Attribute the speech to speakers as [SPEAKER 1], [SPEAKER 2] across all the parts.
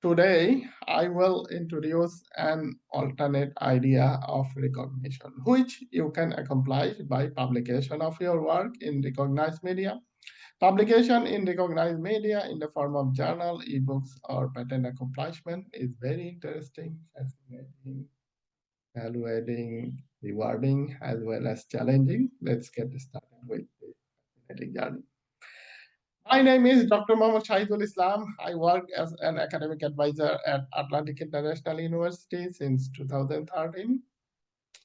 [SPEAKER 1] Today, I will introduce an alternate idea of recognition, which you can accomplish by publication of your work in recognized media. Publication in recognized media in the form of journal, ebooks, or patent accomplishment is very interesting, fascinating, evaluating, rewarding, as well as challenging. Let's get started with the fascinating journey. My name is Dr. Mohammad Shahidul Islam. I work as an academic advisor at Atlantic International University since 2013.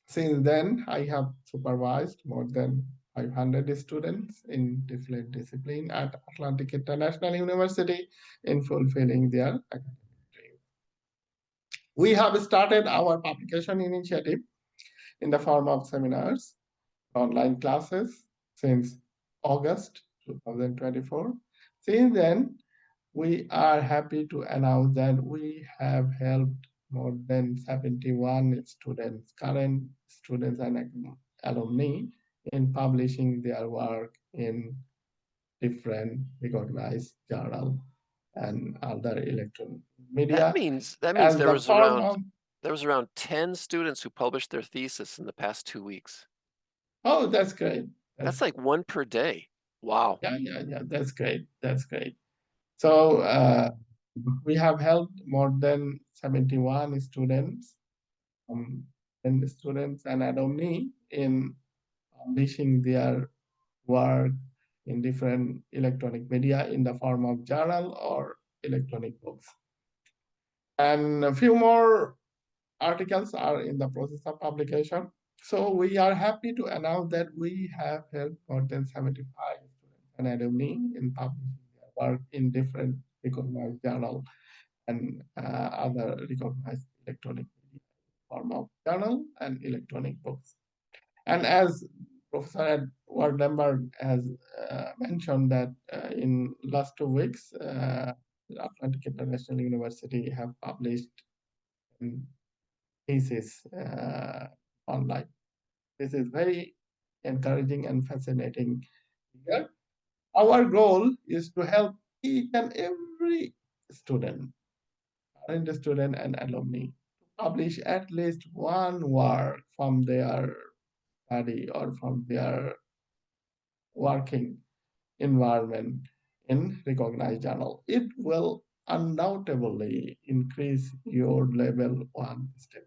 [SPEAKER 1] Since then, I have supervised more than 500 students in different disciplines at Atlantic International University in fulfilling their academic dreams. We have started our publication initiative in the form of seminars, online classes since August 2024. Since then, we are happy to announce that we have helped more than 71 students, current students and alumni in publishing their work in different recognized journal and other electronic
[SPEAKER 2] That
[SPEAKER 1] media
[SPEAKER 2] means
[SPEAKER 1] as
[SPEAKER 2] there
[SPEAKER 1] the
[SPEAKER 2] was
[SPEAKER 1] form
[SPEAKER 2] around
[SPEAKER 1] of,
[SPEAKER 2] there was around 10 students who published their thesis in the past 2 weeks.
[SPEAKER 1] oh, that's great.
[SPEAKER 2] That's like one per day. Wow.
[SPEAKER 1] Yeah, that's great. That's great. So we have helped more than 71 students and students and alumni in publishing their work in different electronic media in the form of journal or electronic books. And a few more articles are in the process of publication. So we are happy to announce that we have helped more than 75 students and alumni in publishing their work in different recognized journal and other recognized electronic media form of journal and electronic books. And as Professor Edward Lambert has mentioned that in last 2 weeks, Atlantic International University have published thesis online. This is very encouraging and fascinating. Here, our goal is to help each and every student, current student and alumni, to publish at least one work from their study or from their working environment in recognized journal. It will undoubtedly increase your level one step.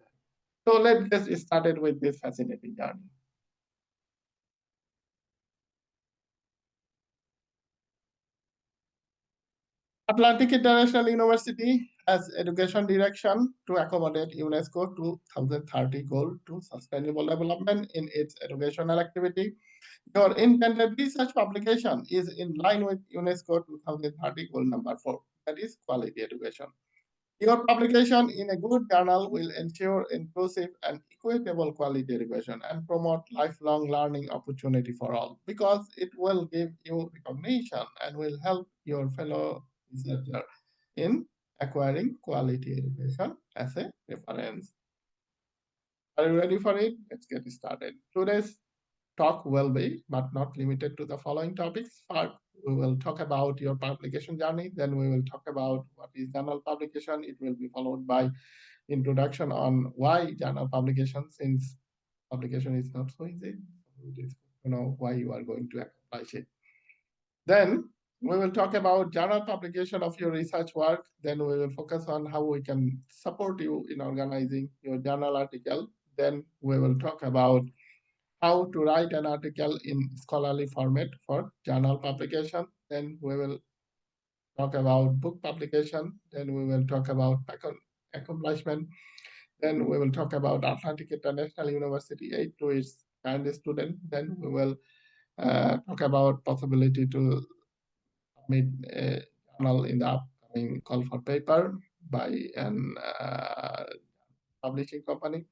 [SPEAKER 1] So let's get started with this fascinating journey. Atlantic International University has education direction to accommodate UNESCO 2030 goal to sustainable development in its educational activity. Your intended research publication is in line with UNESCO 2030 goal number 4, that is quality education. Your publication in a good journal will ensure inclusive and equitable quality education and promote lifelong learning opportunity for all because it will give you recognition and will help your fellow researcher in acquiring quality education as a reference. Are you ready for it? Let's get started. Today's talk will be, but not limited to the following topics. First, we will talk about your publication journey. Then we will talk about what is journal publication. It will be followed by introduction on why journal publication, since publication is not so easy. It is to know why you are going to accomplish it. Then we will talk about journal publication of your research work. Then we will focus on how we can support you in organizing your journal article. Then we will talk about how to write an article in scholarly format for journal publication. Then we will talk about book publication. Then we will talk about accomplishment. Then we will talk about Atlantic International University aid to its current student. Then we will talk about possibility to submit a journal in the upcoming call for paper by an publishing company.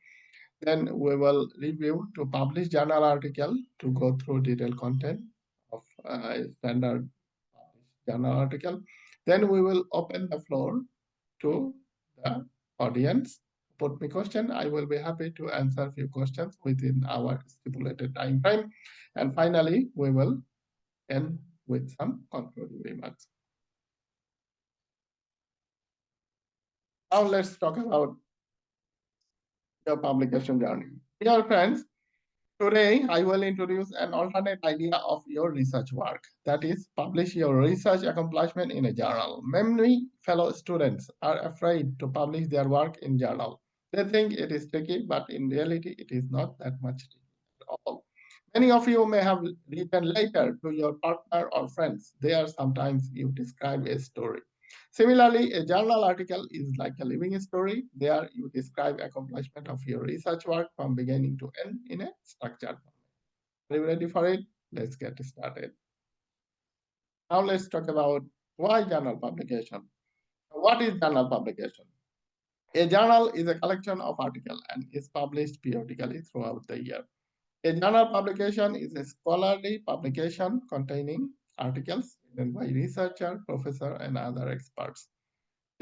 [SPEAKER 1] Then we will review to publish journal article to go through detailed content of a standard journal article. Then we will open the floor to the audience. Put me question. I will be happy to answer a few questions within our stipulated time frame. And finally, we will end with some concluding remarks. Now let's talk about your publication journey. Dear friends, today I will introduce an alternate idea of your research work. That is, publish your research accomplishment in a journal. Many fellow students are afraid to publish their work in journal. They think it is tricky, but in reality it is not that much tricky at all. Many of you may have written later to your partner or friends. There sometimes you describe a story. Similarly, a journal article is like a living story. There you describe accomplishment of your research work from beginning to end in a structured format. Are you ready for it? Let's get started. Now let's talk about why journal publication. What is journal publication? A journal is a collection of articles and is published periodically throughout the year. A journal publication is a scholarly publication containing articles written by researcher, professor, and other experts.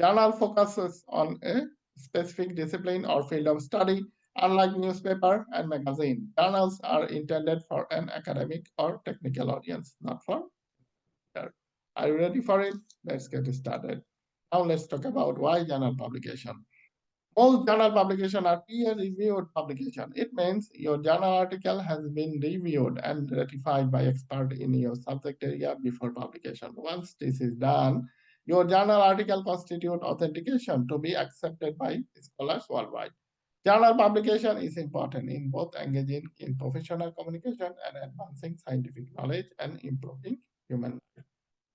[SPEAKER 1] Journal focuses on a specific discipline or field of study. Unlike newspaper and magazine, journals are intended for an academic or technical audience, not for. Are you ready for it? Let's get started. Now let's talk about why journal publication. Most journal publications are peer-reviewed publication. It means your journal article has been reviewed and ratified by expert in your subject area before publication. Once this is done, your journal article constitutes authentication to be accepted by scholars worldwide. Journal publication is important in both engaging in professional communication and advancing scientific knowledge and improving human life.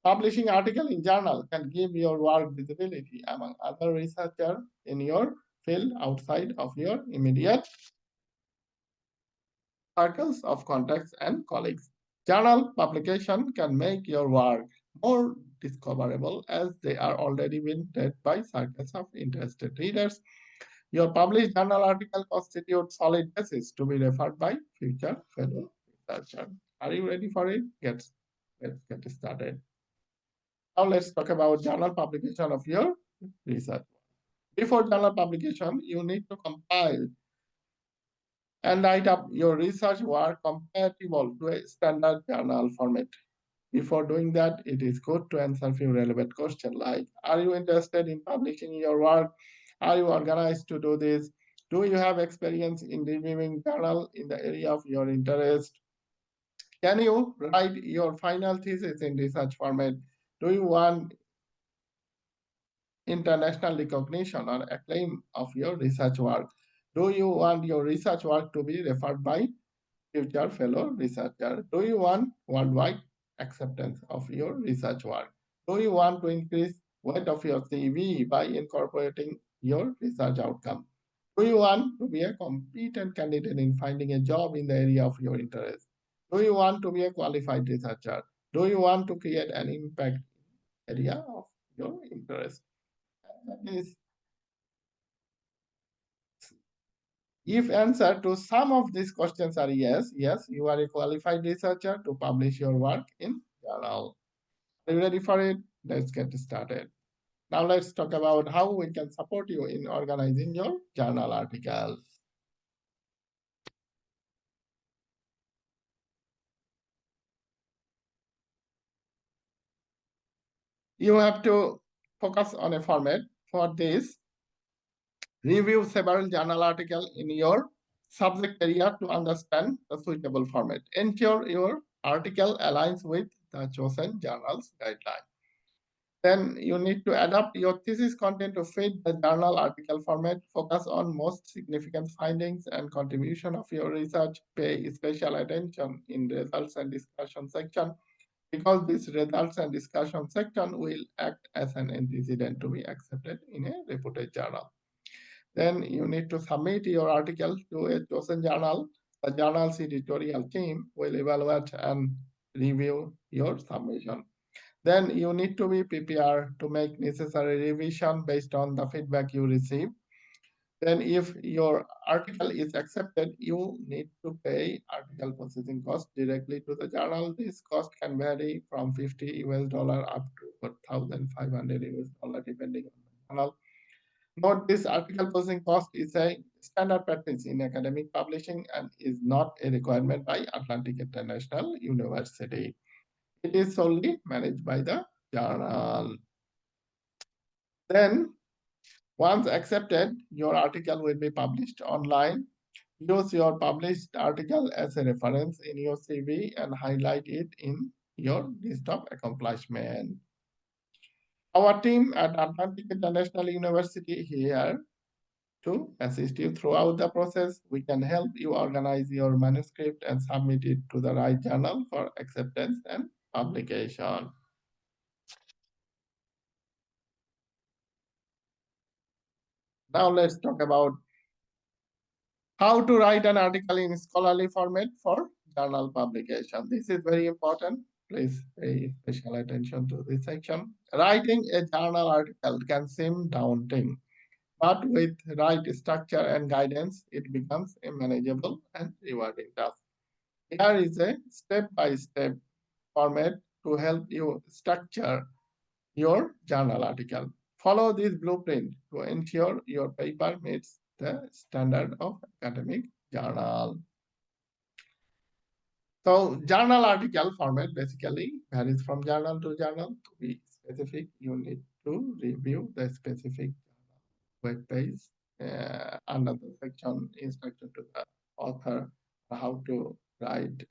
[SPEAKER 1] Publishing article in journal can give your work visibility among other researchers in your field outside of your immediate circles of contacts and colleagues. Journal publication can make your work more discoverable as they are already been read by circles of interested readers. Your published journal article constitutes solid basis to be referred by future fellow researchers. Are you ready for it? Let's get started. Now let's talk about journal publication of your research. Before journal publication, you need to compile and write up your research work compatible to a standard journal format. Before doing that, it is good to answer a few relevant questions like, are you interested in publishing your work? Are you organized to do this? Do you have experience in reviewing journal in the area of your interest? Can you write your final thesis in research format? Do you want international recognition or acclaim of your research work? Do you want your research work to be referred by future fellow researchers? Do you want worldwide acceptance of your research work? Do you want to increase weight of your CV by incorporating your research outcome? Do you want to be a competent candidate in finding a job in the area of your interest? Do you want to be a qualified researcher? Do you want to create an impact area of your interest? That is, if answer to some of these questions are yes, yes, you are a qualified researcher to publish your work in journal. Are you ready for it? Let's get started. Now let's talk about how we can support you in organizing your journal articles. You have to focus on a format. For this, review several journal articles in your subject area to understand the suitable format. Ensure your article aligns with the chosen journal's guideline. Then you need to adapt your thesis content to fit the journal article format. Focus on most significant findings and contribution of your research. Pay special attention in results and discussion section because this results and discussion section will act as an antecedent to be accepted in a reputed journal. Then you need to submit your article to a chosen journal. The journal's editorial team will evaluate and review your submission. Then you need to be prepared to make necessary revision based on the feedback you receive. Then if your article is accepted, you need to pay article processing cost directly to the journal. This cost can vary from 50 US dollar up to 1,500 US dollar depending on the journal. Note this article processing cost is a standard practice in academic publishing and is not a requirement by Atlantic International University. It is solely managed by the journal. Then Once accepted, your article will be published online. Use your published article as a reference in your CV and highlight it in your list of accomplishment. Our team at Atlantic International University here to assist you throughout the process. We can help you organize your manuscript and submit it to the right journal for acceptance and publication. Now let's talk about how to write an article in scholarly format for journal publication. This is very important. Please pay special attention to this section. Writing a journal article can seem daunting, but with right structure and guidance, it becomes a manageable and rewarding task. Here is a step-by-step format to help you structure your journal article. Follow this blueprint to ensure your paper meets the standard of academic journal. So journal article format basically varies from journal to journal. To be specific, you need to review the specific web page under the section instruction to the author how to write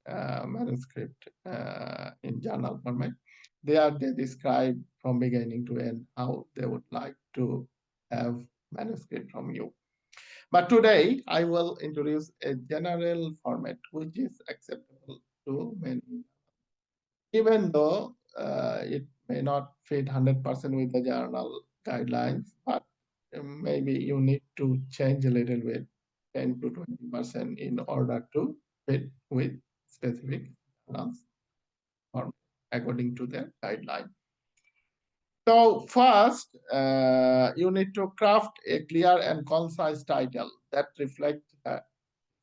[SPEAKER 1] manuscript in journal format. There they describe from beginning to end how they would like to have manuscript from you. But today I will introduce a general format which is acceptable to many, even though it may not fit 100% with the journal guidelines, but maybe you need to change a little bit, 10 to 20% in order to fit with specific journals or according to their guideline. So first, you need to craft a clear and concise title that reflects the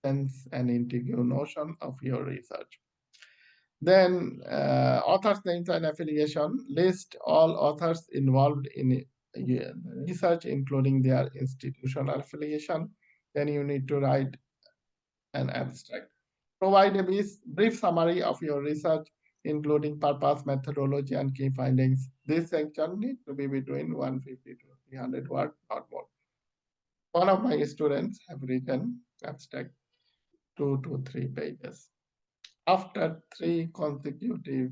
[SPEAKER 1] sense and integral notion of your research. Then authors' names and affiliation. List all authors involved in research, including their institutional affiliation. Then you need to write an abstract. Provide a brief summary of your research, including purpose, methodology, and key findings. This section needs to be between 150 to 300 words, not more. One of my students have written abstract 2 to 3 pages. After 3 consecutive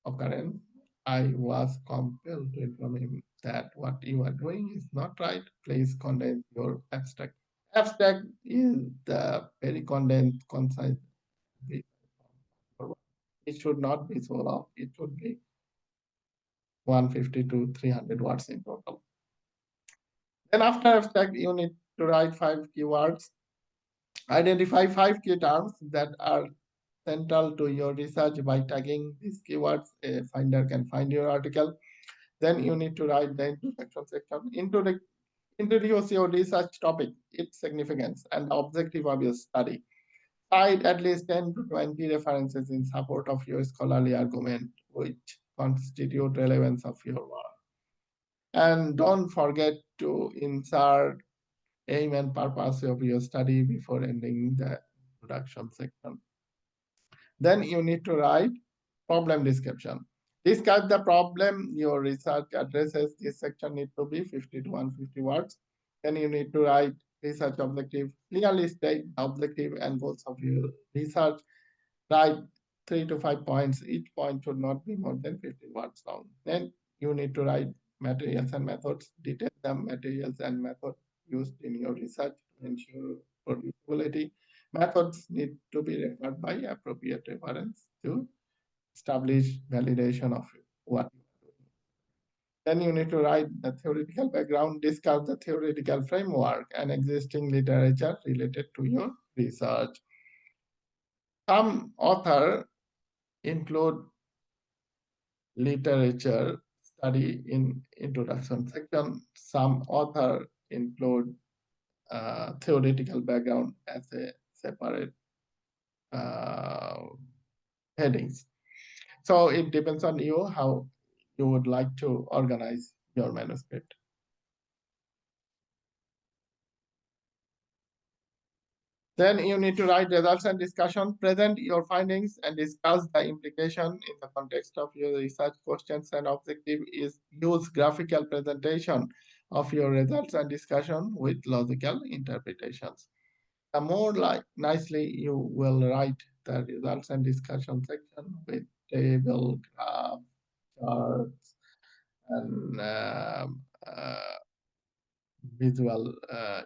[SPEAKER 1] occurrence, I was compelled to inform him that what you are doing is not right. Please condense your abstract. Abstract is the very condensed, concise. It should not be so long. It should be 150 to 300 words in total. Then after abstract, you need to write 5 keywords. Identify 5 key terms that are central to your research by tagging these keywords. A finder can find your article. Then you need to write the introduction section. Introduce your research topic, its significance, and the objective of your study. Cite at least 10 to 20 references in support of your scholarly argument, which constitute relevance of your work. And don't forget to insert aim and purpose of your study before ending the introduction section. Then you need to write problem description. Describe the problem your research addresses. This section needs to be 50 to 150 words. Then you need to write research objective. Clearly state the objective and goals of your research. Write 3 to 5 points. Each point should not be more than 50 words long. Then you need to write materials and methods. Detail the materials and methods used in your research to ensure producibility. Methods need to be referred by appropriate reference to establish validation of what you are doing. Then you need to write the theoretical background, discuss the theoretical framework and existing literature related to your research. Some author include literature study in introduction section. Some author include theoretical background as a separate headings. So it depends on you how you would like to organize your manuscript. Then you need to write results and discussion, present your findings and discuss the implication in the context of your research questions and objective is use graphical presentation of your results and discussion with logical interpretations. The more nicely you will write the results and discussion section with table, graph, charts, and visual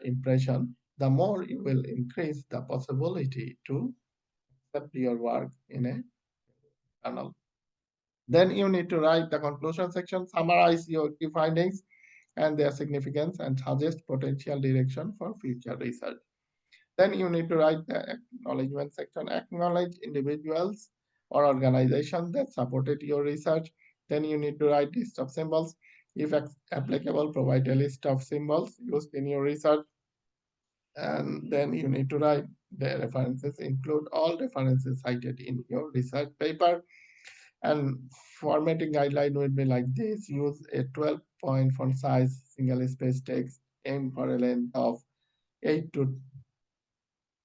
[SPEAKER 1] impression, the more you will increase the possibility to accept your work in a journal. Then you need to write the conclusion section, summarize your key findings and their significance, and suggest potential direction for future research. Then you need to write the acknowledgement section, acknowledge individuals or organizations that supported your research. Then you need to write list of symbols. If applicable, provide a list of symbols used in your research. And then you need to write the references, include all references cited in your research paper. And formatting guideline will be like this: use a 12-point font size, single space text, aim for a length of 8 to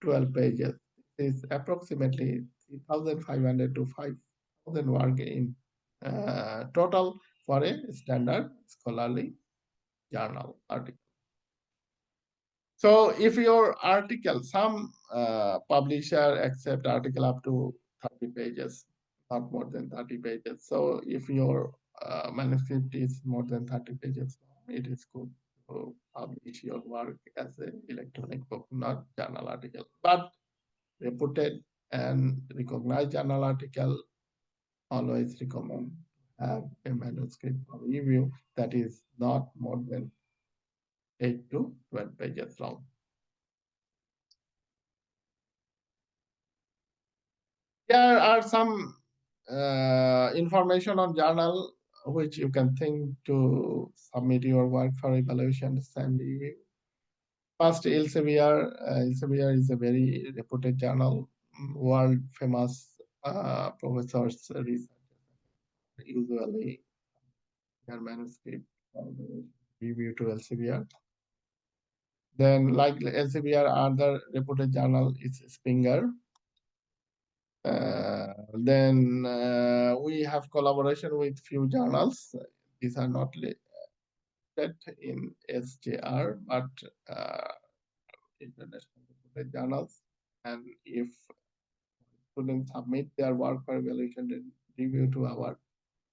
[SPEAKER 1] 12 pages. This is approximately 3,500 to 5,000 words in total for a standard scholarly journal article. So if your article, some publisher accept article up to 30 pages, not more than 30 pages. So if your manuscript is more than 30 pages long, it is good to publish your work as an electronic book, not journal article. But reputed and recognized journal article always recommend have a manuscript for review that is not more than 8 to 12 pages long. There are some information on journal which you can think to submit your work for evaluation and review. First, Elsevier. Elsevier is a very reputed journal, world famous professors research usually their manuscript review to Elsevier. Then, like Elsevier, other reputed journal is Springer. Then we have collaboration with few journals. These are not listed in SJR, but international reputed journals. And if students submit their work for evaluation and review to our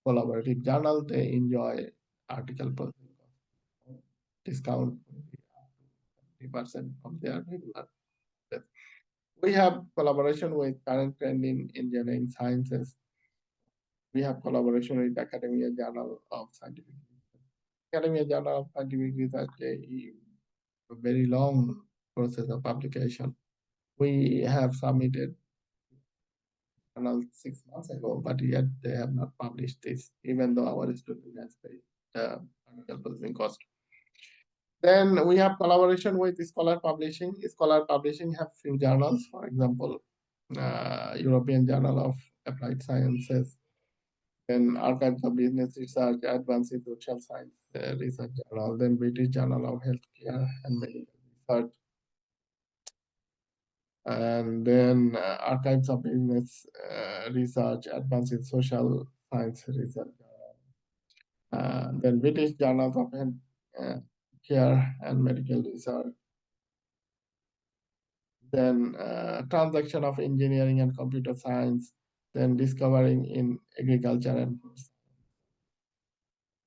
[SPEAKER 1] collaborative journal, they enjoy article discount 20% from their regular. We have collaboration with current trend in engineering sciences. We have collaboration with Academia Journal of Scientific Research. Academia Journal of Scientific Research is a very long process of publication. We have submitted journal 6 months ago, but yet they have not published this, even though our student has paid the article publishing cost. Then we have collaboration with Scholar Publishing. Scholar Publishing have few journals, for example, European Journal of Applied Sciences, then Archives of Business Research, Advanced in Social Science Research Journal, then British Journal of Healthcare and Medical Research, and then Archives of Business Research, Advanced in Social Science Research, then British Journals of Healthcare and Medical Research, then Transaction of Engineering and Computer Science, then Discovering in Agriculture and Food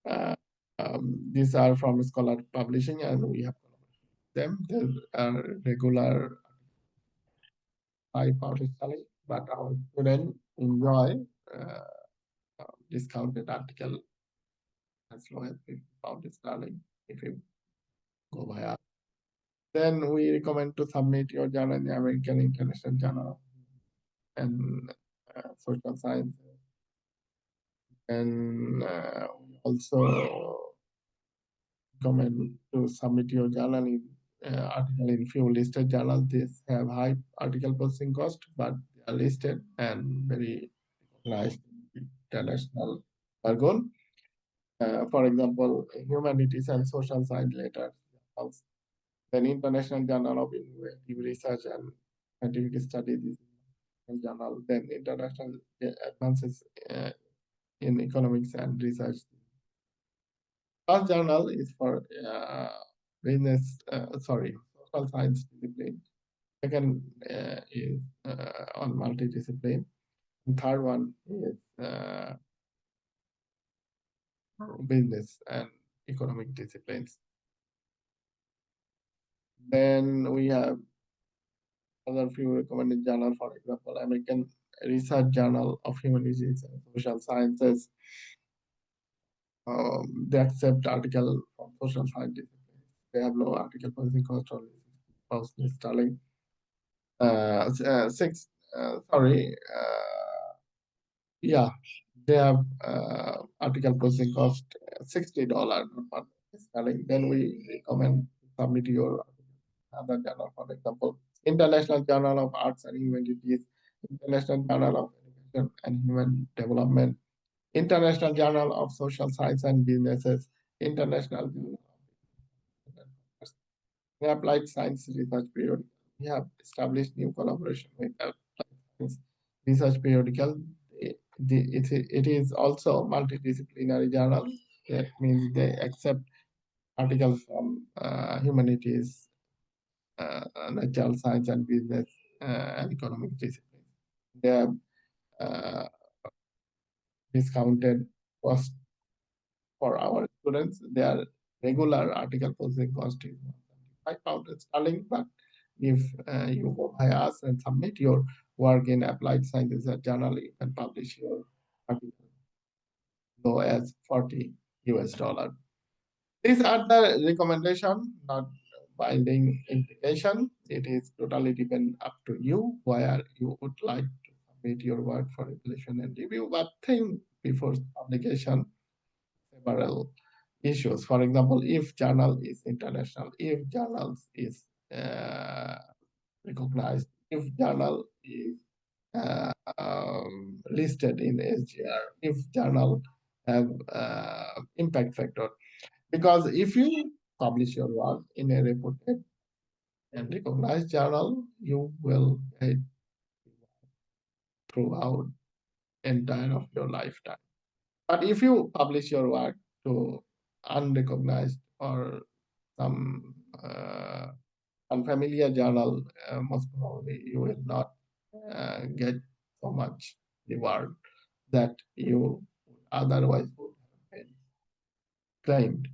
[SPEAKER 1] Science. These are from Scholar Publishing, and we have them. There are regular high publish selling, but our students enjoy discounted article as low as 50 pound sterling if you go via. Then we recommend to submit your journal in the American International Journal and Social Science. And we also recommend to submit your journal in article in few listed journals. These have high article posting cost, but they are listed and very recognized international jargon. For example, Humanities and Social Science Letters, then International Journal of Innovative Research and Scientific Studies journal, then International Advances in Economics and Research. First journal is for business, social science discipline. Second is on multidiscipline. And third one is business and economic disciplines. Then we have other few recommended journal, for example, American Research Journal of Humanities and Social Sciences. They accept article from social science disciplines. They have low article publishing cost or sterling. Six, sorry, yeah, they have article processing cost $60 per sterling. Then we recommend submit your other journal, for example, International Journal of Arts and Humanities, International Journal of Education and Human Development, International Journal of Social Science and Businesses, International Journal of Applied Science Research Periodical. We have established new collaboration with Applied Science Research Periodical. It is also multidisciplinary journal. That means they accept articles from humanities, natural science and business, and economic disciplines. They have discounted cost for our students. Their regular article posting cost is £5 sterling, but if you go by us and submit your work in Applied Sciences Journal, you can publish your article low as $40. These are the recommendation, not binding implication. It is totally depend up to you where you would like to submit your work for evaluation and review. But think before publication several issues. For example, if journal is international, if journals is recognized, if journal is listed in SGR, if journal have impact factor. Because if you publish your work in a reputed and recognized journal, you will get throughout entire of your lifetime. But if you publish your work to unrecognized or some unfamiliar journal, most probably you will not get so much reward that you otherwise would have been claimed.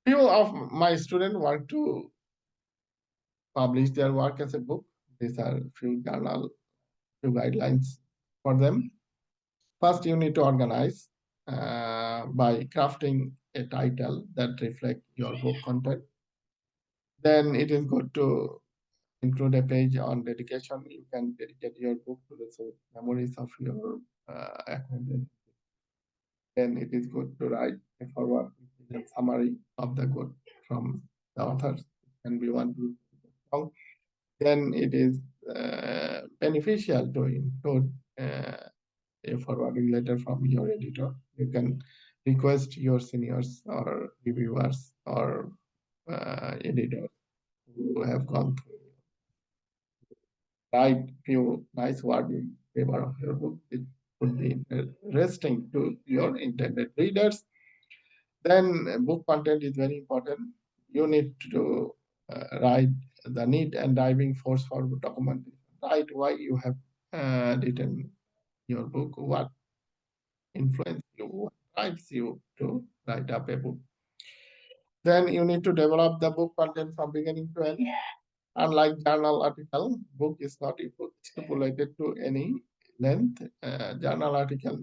[SPEAKER 1] Few of my students want to publish their work as a book. These are few journal, few guidelines for them. First, you need to organize by crafting a title that reflects your book content. Then it is good to include a page on dedication. You can dedicate your book to the memories of your acquaintance. Then it is good to write a forward summary of the good from the authors. It can be one to long. Then it is beneficial to include a forwarding letter from your editor. You can request your seniors or reviewers or editors who have gone through, write few nice words in favor of your book. It would be interesting to your intended readers. Then book content is very important. You need to write the need and driving force for documentation. Write why you have written your book, what influenced you, what drives you to write up a book. Then you need to develop the book content from beginning to end. Unlike journal article, book is not stipulated to any length. Journal article,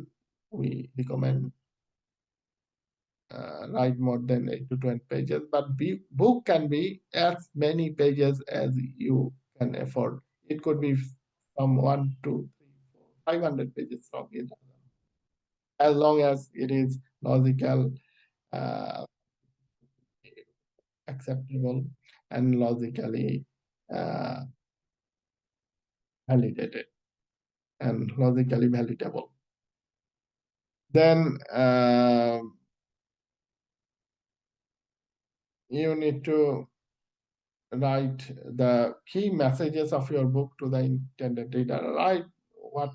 [SPEAKER 1] we recommend write more than 8 to 20 pages, but book can be as many pages as you can afford. It could be from 1 to 3, 4, 500 pages long, as long as it is logical, uh, acceptable, and logically uh, validated and logically validable. Then you need to write the key messages of your book to the intended reader. Write what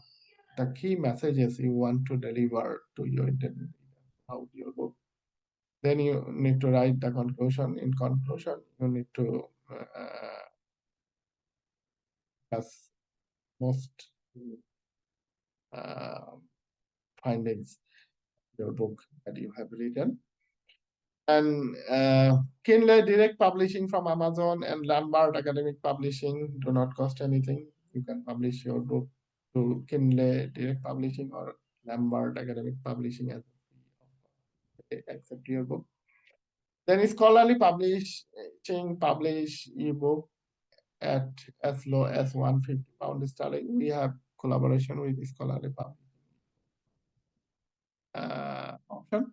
[SPEAKER 1] the key messages you want to deliver to your intended reader about your book. Then you need to write the conclusion. In conclusion, you need to as most uh, findings your book that you have written. And Kindle Direct Publishing from Amazon and Landmark Academic Publishing do not cost anything. You can publish your book to Kindle Direct Publishing or Landmark Academic Publishing as they accept your book. Then Scholarly Publishing publish ebook at as low as £150 sterling. We have collaboration with Scholarly Publishing option.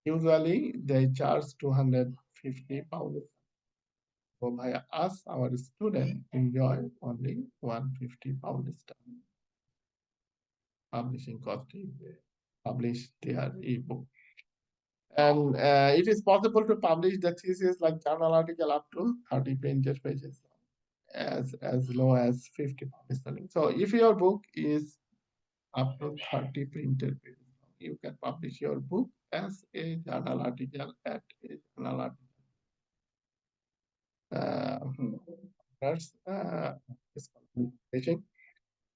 [SPEAKER 1] Usually they charge £250. So via us, our student enjoy only £150 sterling publishing cost if they publish their ebook. And it is possible to publish the thesis like journal article up to 30 printed pages as low as £50 sterling. So if your book is up to 30 printed pages, you can publish your book as a journal article at a journal article. That's publishing.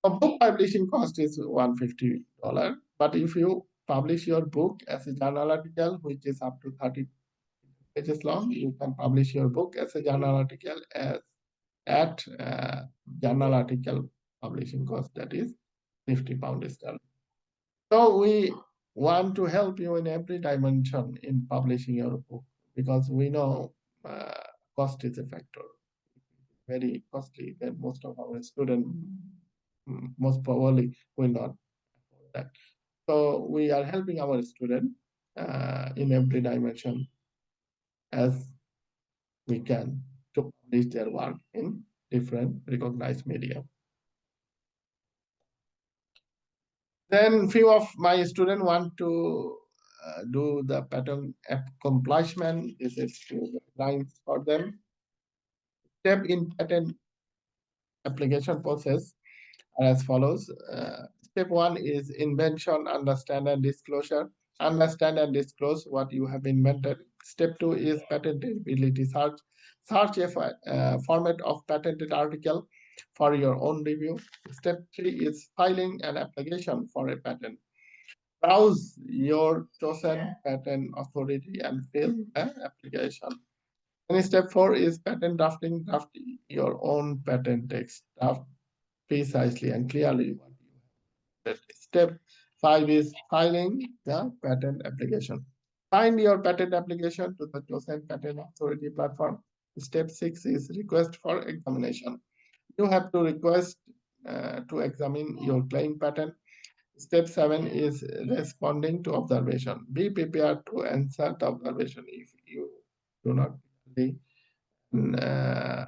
[SPEAKER 1] A book publishing cost is $150, but if you publish your book as a journal article, which is up to 30 pages long, you can publish your book as a journal article at journal article publishing cost, that is £50 sterling. So we want to help you in every dimension in publishing your book because we know cost is a factor. Very costly, then most of our students most probably will not afford that. So we are helping our student in every dimension as we can to publish their work in different recognized media. Then few of my students want to do the pattern accomplishment. This is lines for them. Step in pattern application process are as follows. Step one is invention, understand and disclosure. Understand and disclose what you have invented. Step two is patentability search. Search a format of patented article for your own review. Step three is filing an application for a patent. Browse your chosen patent authority and fill an application. And step four is patent drafting. Draft your own patent text. Draft precisely and clearly what you have. Step five is filing the patent application. Find your patent application to the chosen patent authority platform. Step six is request for examination. You have to request to examine your claim patent. Step seven is responding to observation. Be prepared to answer the observation. If you do not uh,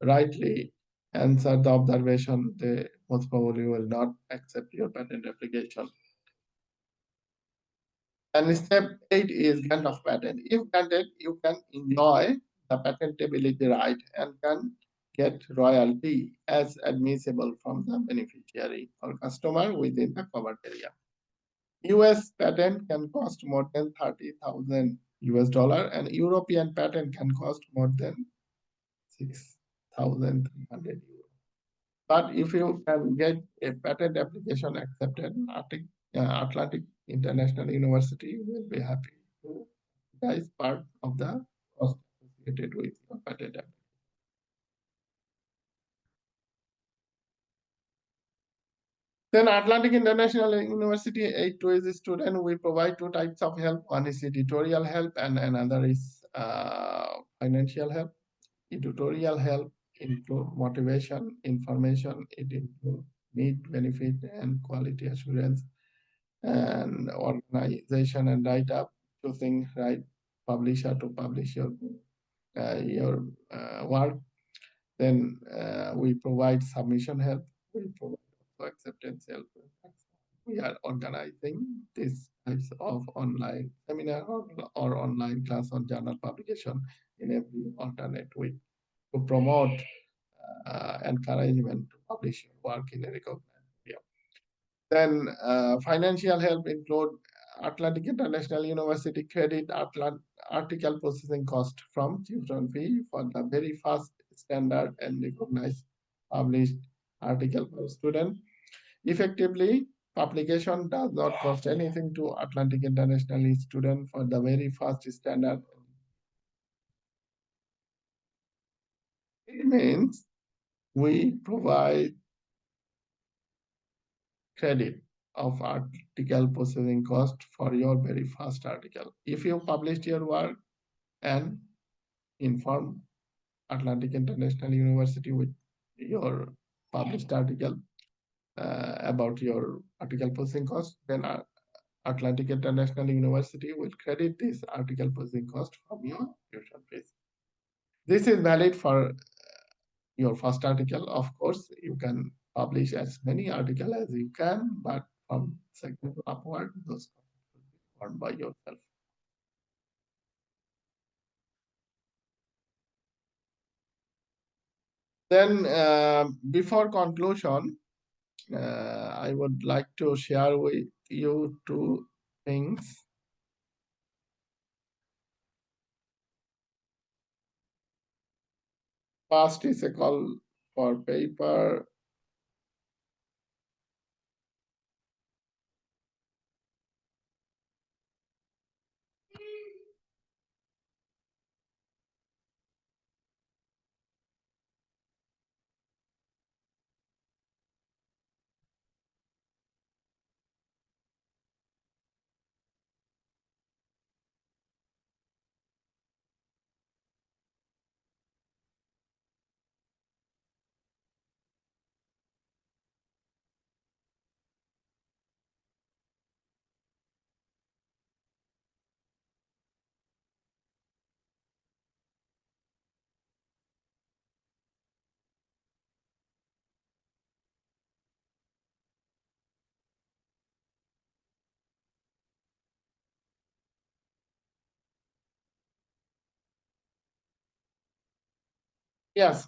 [SPEAKER 1] rightly answer the observation, they most probably will not accept your patent application. And step 8 is grant of patent. If granted, you can enjoy the patentability right and can get royalty as admissible from the beneficiary or customer within the covered area. US patent can cost more than 30,000 US dollar and European patent can cost more than 6,300 euros. But if you can get a patent application accepted, Atlantic International University will be happy to guys part of the cost associated with your patent application. Then Atlantic International University aid to its student, we provide two types of help. One is editorial help and another is financial help. Editorial help include motivation, information, it includes need, benefit, and quality assurance, and organization and write-up, choosing right publisher to publish your work. Then we provide submission help. We provide also acceptance help. We are organizing these types of online seminar or online class on journal publication in every alternate week. to promote encouragement to publish your work in a recognized area. Then financial help include Atlantic International University credit article processing cost from tuition fee for the very first standard and recognized published article per student. Effectively, publication does not cost anything to Atlantic International student for the very first standard. It means we provide credit of article processing cost for your very first article. If you published your work and inform Atlantic International University with your published article about your article processing cost, then Atlantic International University will credit this article processing cost from your tuition fees. This is valid for your first article. Of course, you can publish as many articles as you can, but from second upward, those costs will be borne by yourself. Then, before conclusion, I would like to share with you two things. First is a call for paper. Yes,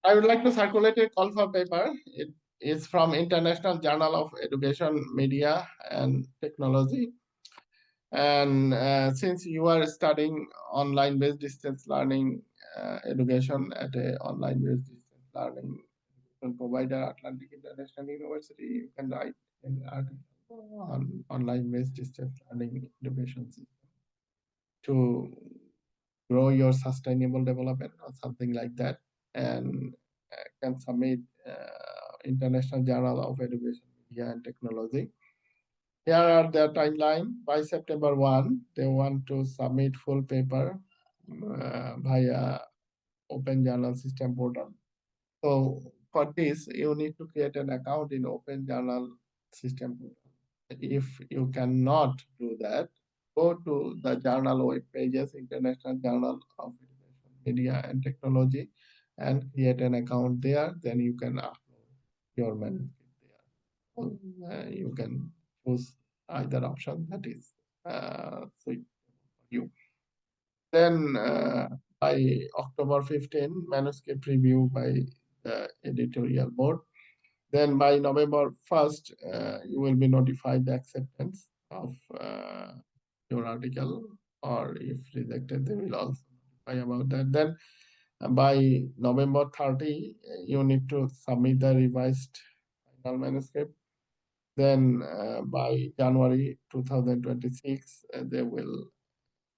[SPEAKER 1] I would like to circulate a call for paper. It is from International Journal of Education, Media, and Technology. And since you are studying online-based distance learning education at a online-based distance learning provider, Atlantic International University, you can write an article on online-based distance learning education system to grow your sustainable development or something like that, and can submit International Journal of Education, Media, and Technology. Here are the timeline. By September 1, they want to submit full paper via Open Journal System portal. So for this, you need to create an account in Open Journal System portal. If you cannot do that, go to the journal web pages, International Journal of Education, Media, and Technology, and create an account there. Then you can upload your manuscript there. You can choose either option that is suitable for you. Then by October 15, manuscript review by the editorial board. Then by November 1st, you will be notified the acceptance of your article, or if rejected, they will also notify about that. Then by November 30, you need to submit the revised final manuscript. Then by January 2026, they will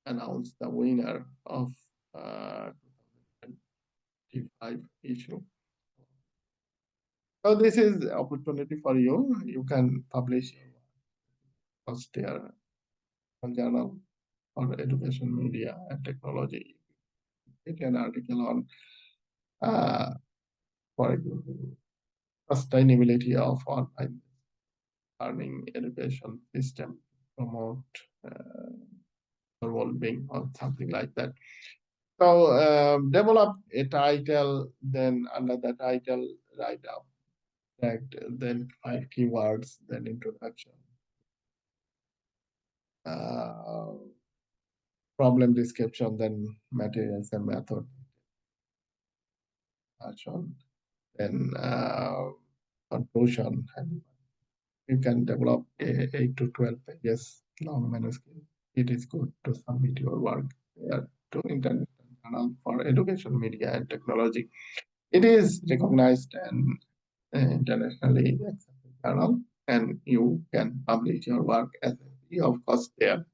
[SPEAKER 1] announce the winner of 2025 issue. So this is opportunity for you. You can publish first year on journal or education, media, and technology. Get an article on uh, for example, sustainability of online learning education system, promote well-being or something like that. So develop a title, then under the title, write up, then 5 keywords, then introduction, uh, problem description, then materials and method. shown. Then conclusion, and you can develop a 8 to 12 pages long manuscript. It is good to submit your work to international journal for education, media, and technology. It is recognized and internationally accepted journal, and you can publish your work as free of cost there.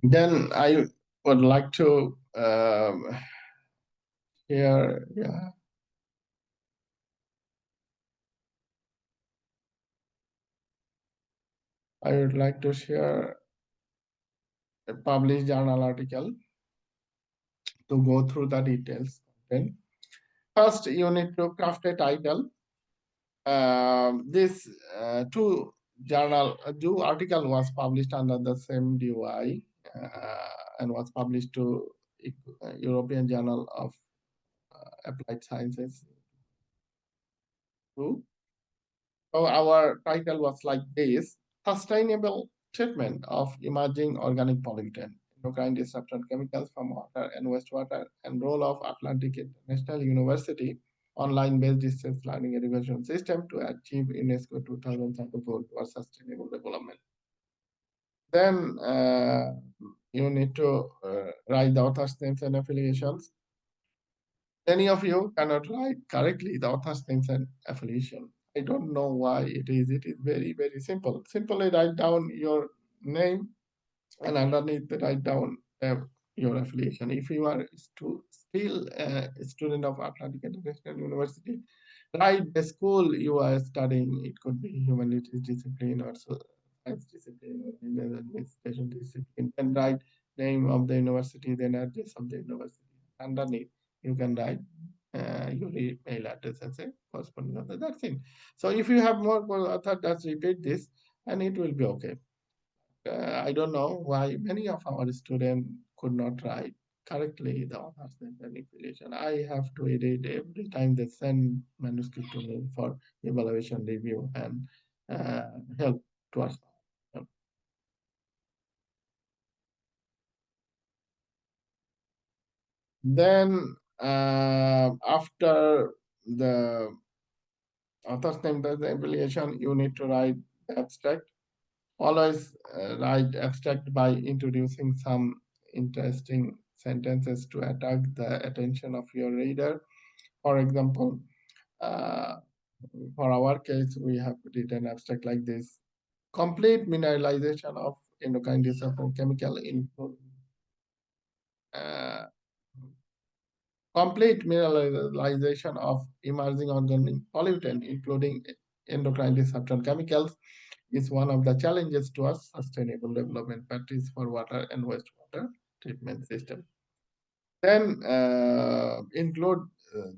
[SPEAKER 1] Then I would like to share, yeah, I would like to share a published journal article to go through the details. Okay. First, you need to craft a title. This two article was published under the same DOI and was published to European Journal of Applied Sciences. So our title was like this: Sustainable Treatment of Emerging Organic Pollutant, Endocrine Disruption Chemicals from Water and Wastewater, and Role of Atlantic International University online-based distance learning education system to achieve UNESCO 2030 goal towards sustainable development. Then you need to write the author's names and affiliations. Many of you cannot write correctly the author's names and affiliation. I don't know why it is. It is very, very simple. Simply write down your name and underneath write down your affiliation. If you are still a student of Atlantic International University, write the school you are studying. It could be humanities discipline or science discipline or business administration discipline. And write name of the university, then address of the university. Underneath, you can write your email address as a corresponding author. That's it. So if you have more author, just repeat this, and it will be okay. I don't know why many of our students could not write correctly the author's name and affiliation. I have to edit every time they send manuscript to me for evaluation review and help to us. Then after the author's name, the affiliation, you need to write the abstract. Always write abstract by introducing some interesting sentences to attract the attention of your reader. For example, uh, for our case, we have written abstract like this: complete mineralization of endocrine disruptor chemical include uh, complete mineralization of emerging organic pollutant, including endocrine disruptor chemicals, is one of the challenges to a sustainable development practice for water and wastewater treatment system. Then include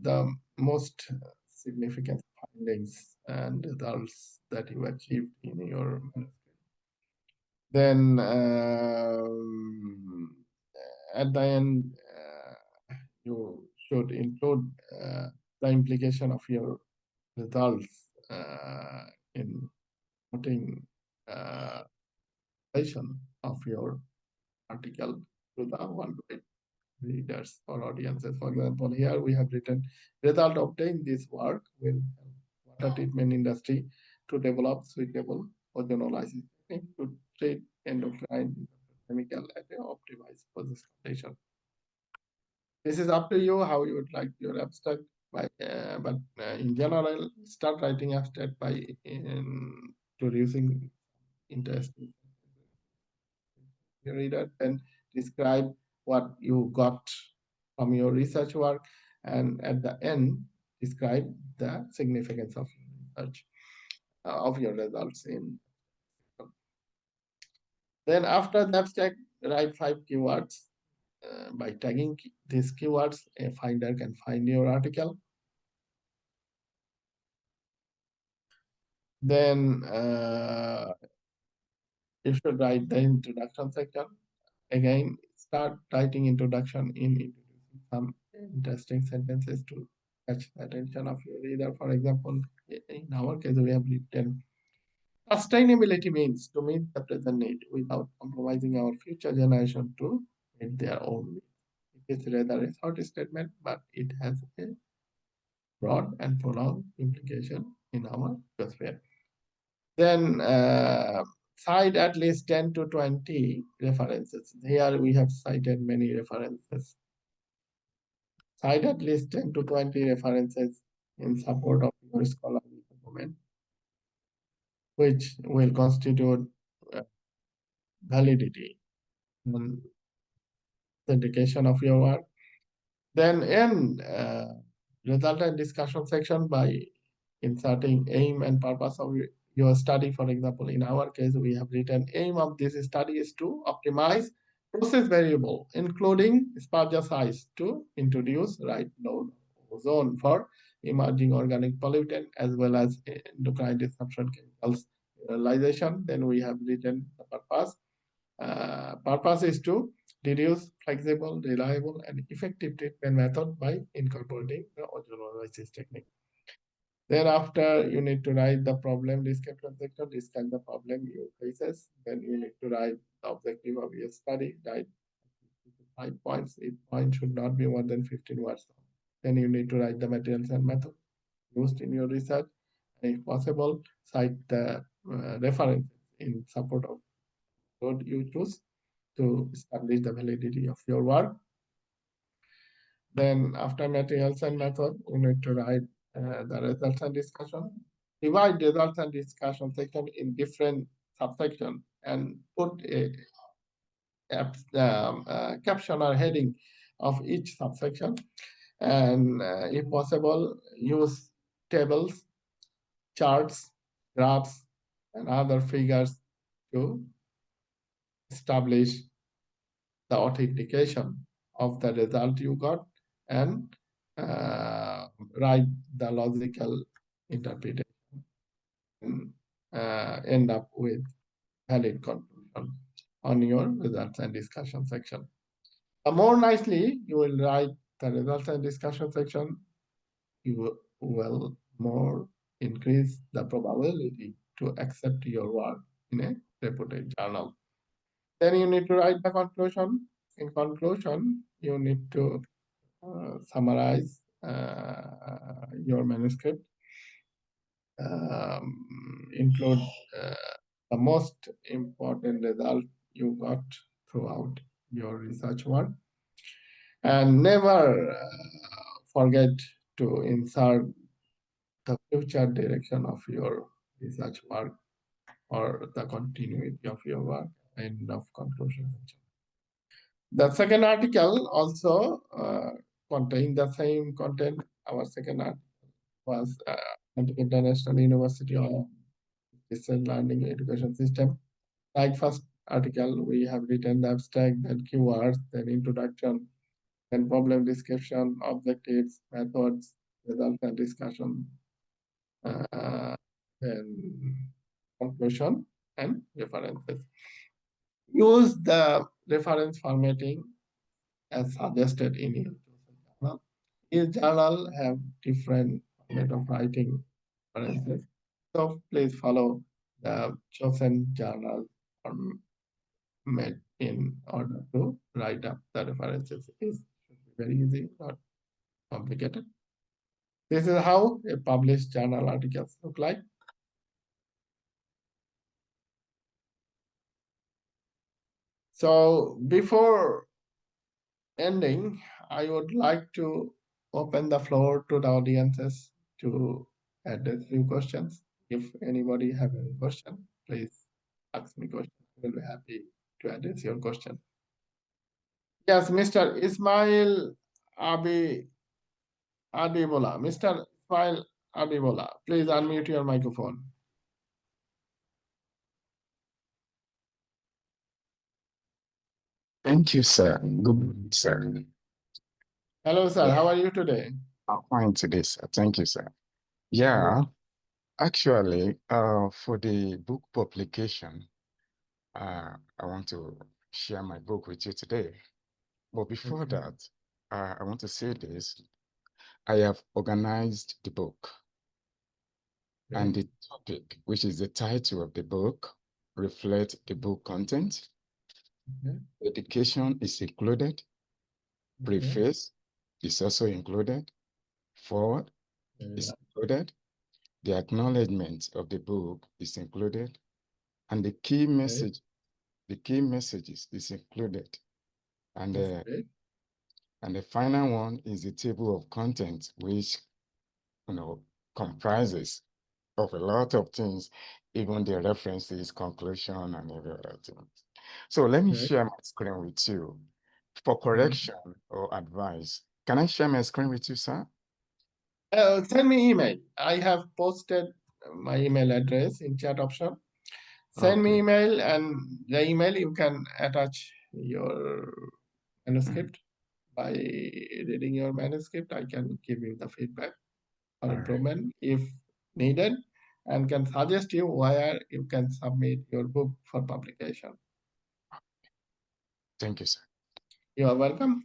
[SPEAKER 1] the most significant findings and results that you achieved in your manuscript. Then at the end, you should include the implication of your results in putting of your article to the worldwide readers or audiences. For example, here we have written result obtained this work will help water treatment industry to develop suitable ozonolysis technique to treat endocrine chemical at an optimized process condition. This is up to you how you would like your abstract. But in general, start writing abstract by introducing interesting reader, then describe what you got from your research work, and at the end, describe the significance of your research, of your results in. Then after the abstract, write 5 keywords. By tagging these keywords, a finder can find your article. Then you should write the introduction section. Again, start writing introduction in introducing some interesting sentences to catch the attention of your reader. For example, in our case, we have written sustainability means to meet the present need without compromising our future generation to meet their own needs. It is rather a short statement, but it has a broad and prolonged implication in our biosphere. Then cite at least 10 to 20 references. Here we have cited many references. Cite at least 10 to 20 references in support of your scholarly document, which will constitute validity and authentication of your work. Then end resultant discussion section by inserting aim and purpose of your study. For example, in our case, we have written aim of this study is to optimize process variable, including spurger size, to introduce right node ozone for emerging organic pollutant as well as endocrine disruption chemicals realization. Then we have written the purpose. Purpose is to deduce flexible, reliable, and effective treatment method by incorporating the ozonolysis technique. Then after you need to write the problem description section, describe the problem you faces. Then you need to write the objective of your study, write 5 points. Each point should not be more than 15 words. Then you need to write the materials and method used in your research. And if possible, cite the reference in support of what you choose to establish the validity of your work. Then after materials and method, you need to write the results and discussion. Divide results and discussion section in different subsections and put a caption or heading of each subsection. And if possible, use tables, charts, graphs, and other figures to establish the authentication of the result you got and write the logical interpretation and end up with valid conclusion on your results and discussion section. The more nicely you will write the results and discussion section, you will more increase the probability to accept your work in a reputed journal. Then you need to write the conclusion. In conclusion, you need to summarize your manuscript, include the most important result you got throughout your research work, and never forget to insert the future direction of your research work or the continuity of your work. End of conclusion. The second article also contained the same content. Our second article was International University on Distance Learning Education System. Like first article, we have written the abstract, then keywords, then introduction, then problem description, objectives, methods, results and discussion, then conclusion and references. Use the reference formatting as suggested in your journal. Each journal have different format of writing references. So please follow the chosen journal format in order to write up the references. It should be very easy, not complicated. This is how a published journal articles look like. So before ending, I would like to open the floor to the audiences to address few questions. If anybody have any question, please ask me question. I will be happy to address your question. Yes, Mr. Ismail Abi Adibola. Mr. Ismail Adibola, please unmute your microphone.
[SPEAKER 3] Thank you, sir. Good morning, sir.
[SPEAKER 1] Hello, sir. How are you today?
[SPEAKER 3] I'm fine today, sir. Thank you, sir. Yeah, actually, for the book publication, I want to share my book with you today. But before
[SPEAKER 1] Okay.
[SPEAKER 3] that, I want to say this. I have organized the book, and the topic, which is the title of the book, reflects the book content.
[SPEAKER 1] Okay.
[SPEAKER 3] Dedication is included.
[SPEAKER 1] Okay.
[SPEAKER 3] Preface is also included. Forward is included. The acknowledgement of the book is included, and the key messages is included. And the final one is the table of contents, which comprises of a lot of things, even the references, conclusion, and every other thing. So let me share my screen with you for correction or advice. Can I share my screen with you, sir?
[SPEAKER 1] Send me email. I have posted my email address in chat option. Send me email, and the email you can attach your manuscript. By reading your manuscript, I can give you the feedback or improvement if needed, and can suggest you where you can submit your book for publication.
[SPEAKER 3] Thank you, sir.
[SPEAKER 1] You are welcome.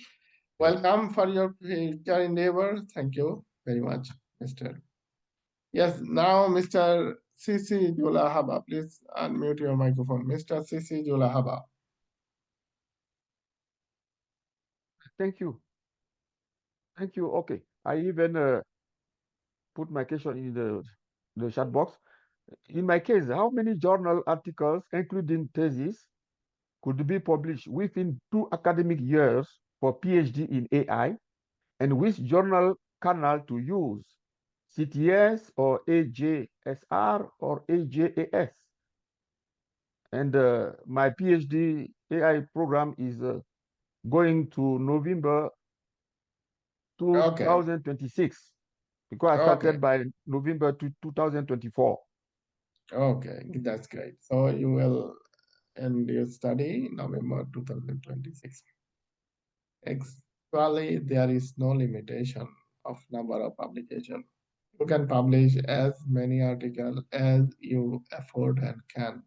[SPEAKER 1] Welcome for your future endeavor. Thank you very much, Mr. Yes, now Mr. Sisi Julahaba, please unmute your microphone. Mr. Sisi Julahaba.
[SPEAKER 4] Thank you. Thank you. Okay. I even put my question in the chat box. In my case, how many journal articles, including thesis, could be published within 2 academic years for PhD in AI? And which journal canal to use? CTS or AJSR or AJAS? And my PhD AI program is going to November
[SPEAKER 1] Okay.
[SPEAKER 4] 2026 because I started by November 2024.
[SPEAKER 1] Okay, that's great. So you will end your study November 2026. Actually, there is no limitation of number of publication. You can publish as many articles as you afford and can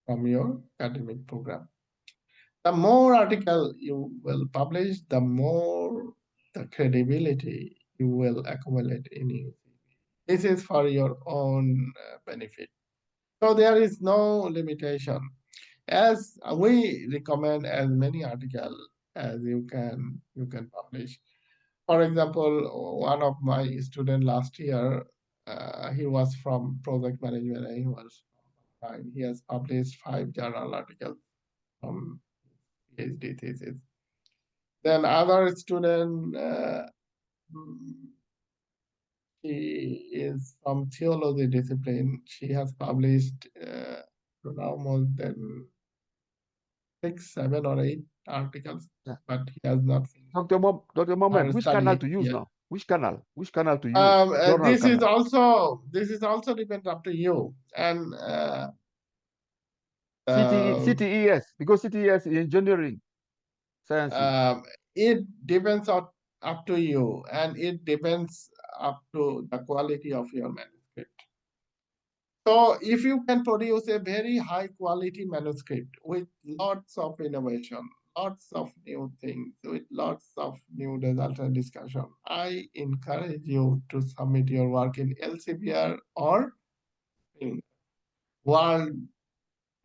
[SPEAKER 1] from your academic program. The more article you will publish, the more the credibility you will accumulate in you. This is for your own benefit. So there is no limitation. As we recommend as many articles as you can publish. For example, one of my student last year, he was from project management and he has published 5 journal articles from PhD thesis. Then other student, she is from theology discipline. She has published now more than 6, 7, or 8 articles, but he has not finished
[SPEAKER 4] Dr. Mohammed,
[SPEAKER 1] her
[SPEAKER 4] which canal
[SPEAKER 1] study
[SPEAKER 4] to use
[SPEAKER 1] yet.
[SPEAKER 4] now? Which canal? Which canal to use? Journal
[SPEAKER 1] This is
[SPEAKER 4] canal.
[SPEAKER 1] also depends up to you. And
[SPEAKER 4] CTES, because CTES is engineering sciences.
[SPEAKER 1] it depends up to you, and it depends up to the quality of your manuscript. So if you can produce a very high quality manuscript with lots of innovation, lots of new things, with lots of new results and discussion, I encourage you to submit your work in LCBR or in world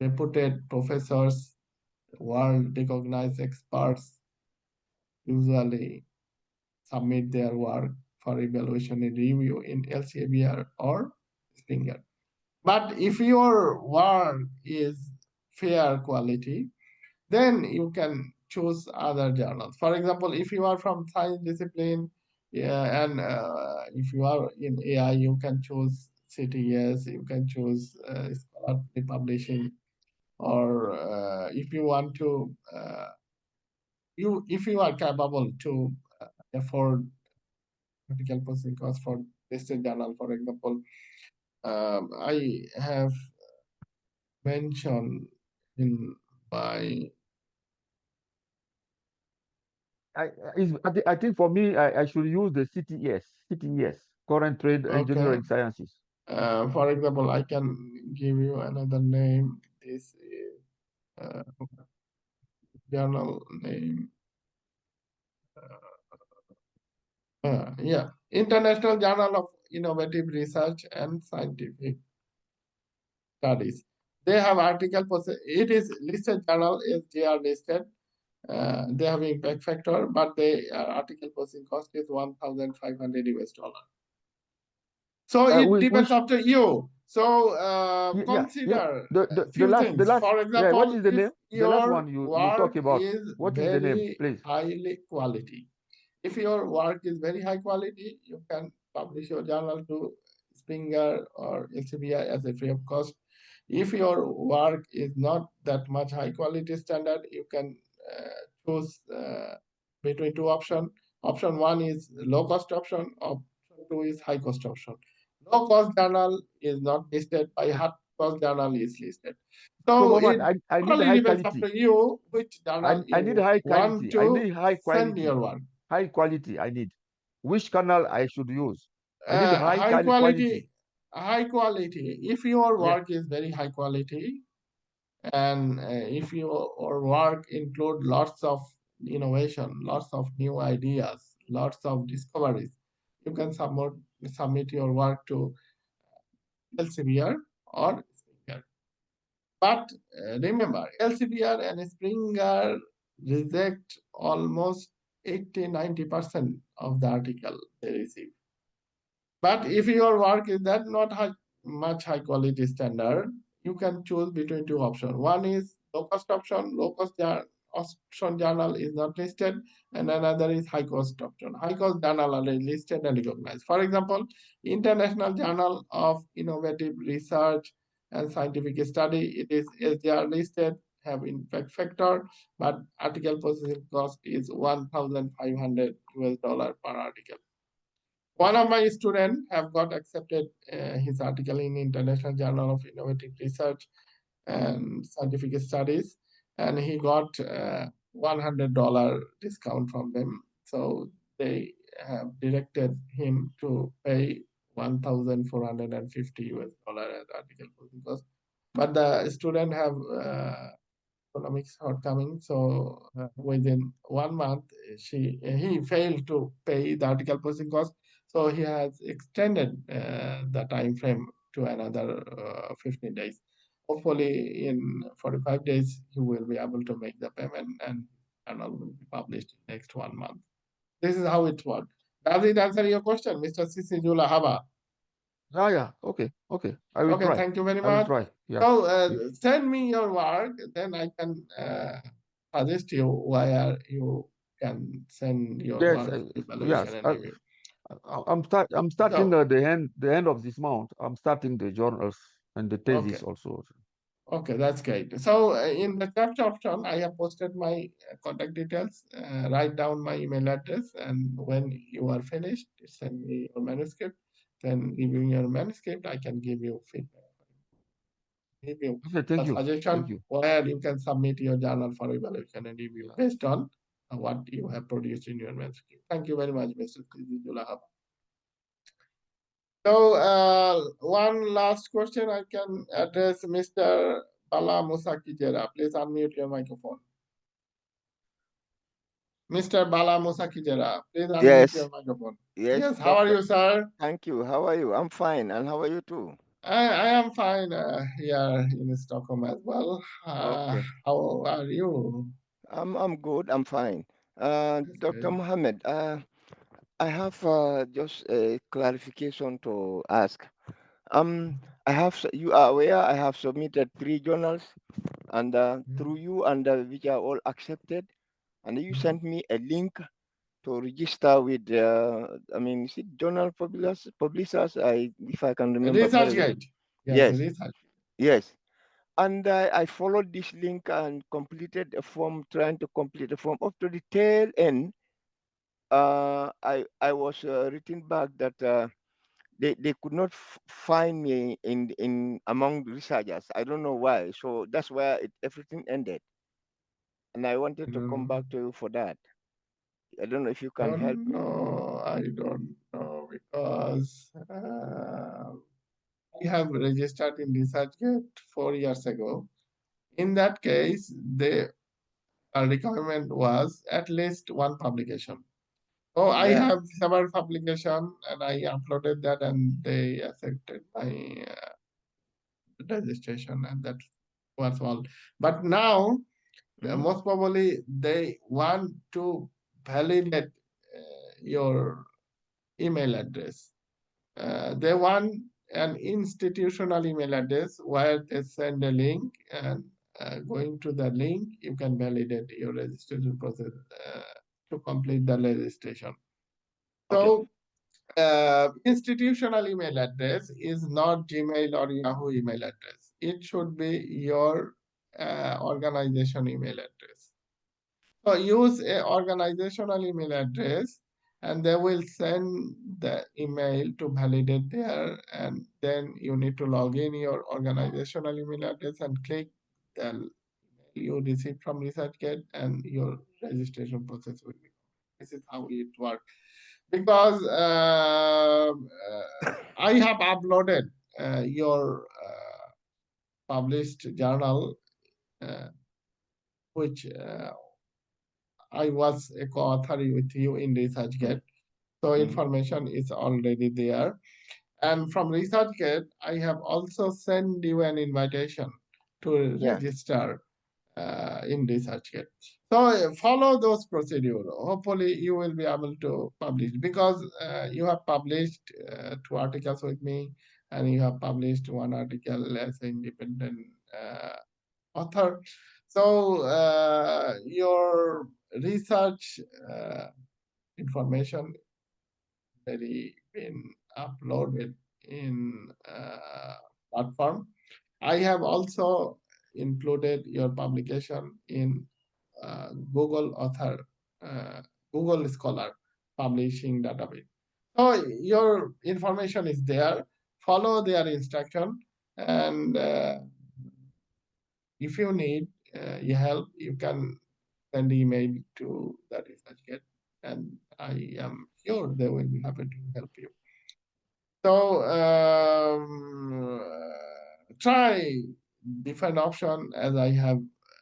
[SPEAKER 1] reputed professors, world recognized experts usually submit their work for evaluation and review in LCBR or Springer. But if your work is fair quality, then you can choose other journals. For example, if you are from science discipline, yeah, and if you are in AI, you can choose CTS, you can choose scholarly publishing, or if you want to, if you are capable to afford article posting cost for listed journal, for example, I have mentioned in my
[SPEAKER 4] I think for me, I should use the CTES, Current Trade
[SPEAKER 1] okay.
[SPEAKER 4] Engineering Sciences.
[SPEAKER 1] For example, I can give you another name. This is journal name. Yeah, International Journal of Innovative Research and Scientific Studies. They have article. It is listed journal is they are listed. They have impact factor, but the article posting cost is $1,500. So it depends
[SPEAKER 4] Which
[SPEAKER 1] up to you. So
[SPEAKER 4] yeah.
[SPEAKER 1] consider
[SPEAKER 4] The
[SPEAKER 1] a few
[SPEAKER 4] the
[SPEAKER 1] things.
[SPEAKER 4] last
[SPEAKER 1] For
[SPEAKER 4] yeah. What
[SPEAKER 1] example,
[SPEAKER 4] is the
[SPEAKER 1] if
[SPEAKER 4] name? The last
[SPEAKER 1] your
[SPEAKER 4] one you talk
[SPEAKER 1] work
[SPEAKER 4] about.
[SPEAKER 1] is
[SPEAKER 4] What is the name,
[SPEAKER 1] very
[SPEAKER 4] please?
[SPEAKER 1] highly quality, if your work is very high quality, you can publish your journal to Springer or LCBI as a free of cost. If your work is not that much high quality standard, you can choose between two options. Option one is low cost option. Option two is high cost option. Low cost journal is not listed, by high cost journal is listed.
[SPEAKER 4] So,
[SPEAKER 1] So
[SPEAKER 4] Mohammed,
[SPEAKER 1] it
[SPEAKER 4] I need
[SPEAKER 1] totally
[SPEAKER 4] high
[SPEAKER 1] depends up
[SPEAKER 4] quality.
[SPEAKER 1] to you which journal
[SPEAKER 4] I need
[SPEAKER 1] you
[SPEAKER 4] high
[SPEAKER 1] want
[SPEAKER 4] quality. I
[SPEAKER 1] to
[SPEAKER 4] need high
[SPEAKER 1] send
[SPEAKER 4] quality.
[SPEAKER 1] your work.
[SPEAKER 4] High quality. I need. Which canal I should use? I need high
[SPEAKER 1] High
[SPEAKER 4] quality.
[SPEAKER 1] quality, high quality. If your
[SPEAKER 4] Yeah.
[SPEAKER 1] work is very high quality, and if your work include lots of innovation, lots of new ideas, lots of discoveries, you can submit your work to LCBR or Springer. But remember, LCBR and Springer reject almost 80-90% of the article they receive. But if your work is that not much high quality standard, you can choose between two options. One is low cost option. Low cost option journal is not listed, and another is high cost option. High cost journal are listed and recognized. For example, International Journal of Innovative Research and Scientific Study, it is SJR listed, have impact factor, but article processing cost is $1,500 per article. One of my students have got accepted his article in International Journal of Innovative Research and Scientific Studies, and he got $100 discount from them. So they have directed him to pay 1,450 US dollar as article posting cost. But the student have economic shortcoming. So within 1 month, he failed to pay the article posting cost. So he has extended the time frame to another 15 days. Hopefully, in 45 days, he will be able to make the payment, and journal will be published in next 1 month. This is how it works. Does it answer your question, Mr. Sisijula Haba?
[SPEAKER 4] Yeah. Okay. I will
[SPEAKER 1] Okay,
[SPEAKER 4] try.
[SPEAKER 1] thank you very
[SPEAKER 4] I will
[SPEAKER 1] much.
[SPEAKER 4] try. Yeah.
[SPEAKER 1] So
[SPEAKER 4] If-
[SPEAKER 1] send me your work, then I can suggest you where you can send your
[SPEAKER 4] Yes.
[SPEAKER 1] work for evaluation
[SPEAKER 4] Yes.
[SPEAKER 1] and review.
[SPEAKER 4] I'm starting
[SPEAKER 1] So
[SPEAKER 4] the end of this month. I'm starting the journals and the thesis
[SPEAKER 1] okay,
[SPEAKER 4] also.
[SPEAKER 1] okay, that's great. So in the chat option, I have posted my contact details. Write down my email address, and when you are finished, send me your manuscript. Then reviewing your manuscript, I can give you feedback. Give you
[SPEAKER 4] Okay.
[SPEAKER 1] a
[SPEAKER 4] Thank you.
[SPEAKER 1] suggestion where you can submit your journal for evaluation and review based on what you have produced in your manuscript. Thank you very much, Mr. Sijulahab. So one last question I can address Mr. Bala Musakijera. Please unmute your microphone. Mr. Bala Musakijera, please unmute your
[SPEAKER 5] Yes,
[SPEAKER 1] microphone.
[SPEAKER 5] yes,
[SPEAKER 1] Yes, how are
[SPEAKER 5] doctor.
[SPEAKER 1] you, sir?
[SPEAKER 5] Thank you. How are you? I'm fine. And how are you too?
[SPEAKER 1] I am fine here in Stockholm as well.
[SPEAKER 5] Okay.
[SPEAKER 1] How are you?
[SPEAKER 5] I'm good. I'm fine.
[SPEAKER 1] That's
[SPEAKER 5] Dr.
[SPEAKER 1] great.
[SPEAKER 5] Mohammed, I have just a clarification to ask. Um, You are aware, I have submitted 3 journals, and through
[SPEAKER 1] Mhm.
[SPEAKER 5] you, and which are all accepted. And you
[SPEAKER 1] Mhm.
[SPEAKER 5] sent me a link to register with, is it journal publishers? If I can remember
[SPEAKER 1] Research
[SPEAKER 5] very well.
[SPEAKER 1] guide. Yes,
[SPEAKER 5] Yes,
[SPEAKER 1] research.
[SPEAKER 5] yes. And I followed this link and completed a form, trying to complete a form. Up to the tail end, I was written back that they could not find me in among the researchers. I don't know why. So that's where everything ended. And I wanted to come back to you for that. I don't know if you can help
[SPEAKER 1] Don't
[SPEAKER 5] me.
[SPEAKER 1] know. I don't know because I have registered in ResearchGate 4 years ago. In that case, the requirement was at least one publication. Oh, I
[SPEAKER 5] Yeah.
[SPEAKER 1] have several publication and I uploaded that and they accepted my registration and that was all. But now,
[SPEAKER 5] Mhm.
[SPEAKER 1] most probably they want to validate your email address. They want an institutional email address where they send a link and going to the link, you can validate your registration process to complete the registration.
[SPEAKER 5] Okay.
[SPEAKER 1] So institutional email address is not Gmail or Yahoo email address. It should be your organization email address. So use a organizational email address and they will send the email to validate there and then you need to log in your organizational email address and click the email you receive from ResearchGate and your registration process will be. This is how it works. Because I have uploaded your published journal, which I was a co-author with you in ResearchGate. So information is already there. And from ResearchGate, I have also sent you an invitation to
[SPEAKER 5] Yeah.
[SPEAKER 1] register in ResearchGate. So follow those procedures. Hopefully you will be able to publish because you have published 2 articles with me and you have published 1 article as an independent author. So your research information very been uploaded in platform. I have also included your publication in Google Author, Google Scholar publishing database. So your information is there. Follow their instruction, and if you need help, you can send email to the ResearchGate, and I am sure they will be happy to help you. So try different option as I have